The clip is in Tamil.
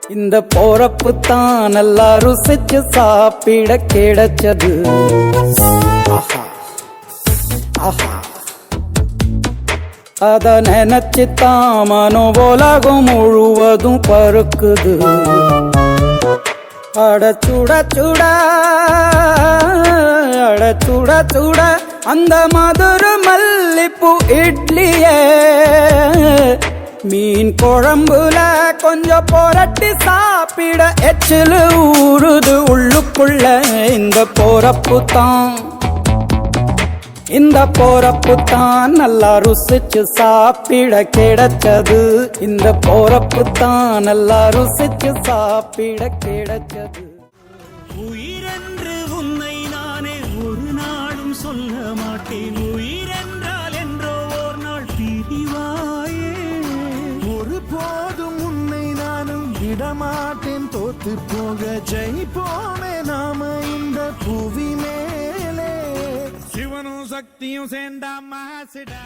இந்த போறப்பு தான் நல்லா ருசிச்சு சாப்பிட கிடைச்சது. ஆஹா ஆஹா, அத நினைச்சு தான் மனோ உலகம் முழுவதும் பருக்குது. அட சுட சுட அட சுட சுட அந்த மதுர மல்லிப்பூ இட்லியே மீன் குழம்புல கொஞ்சம் புரட்டி சாப்பிட எச்சிலு ஊறுது உள்ளுக்குள்ள. இந்த போறப்பு தான் இந்த போறப்பு தான் நல்லா ருசிச்சு சாப்பிட கிடைச்சது. இந்த போறப்பு தான் நல்லா ருசிச்சு சாப்பிட கிடைச்சது. உயிரென்று உன்னை நானே ஒரு நாளும் சொல்ல மாட்டேன். உயிரென்றால் என்றோ ஒரு நாள் பிரிவாயே. ஒரு போதும் உன்னை நானும் விடமாட்டேன். தோத்து போக ஜெயிப்போமே நாம இந்த புவி மேலே. சிவனும் சக்தியும் சேர்ந்தா மாசிடா.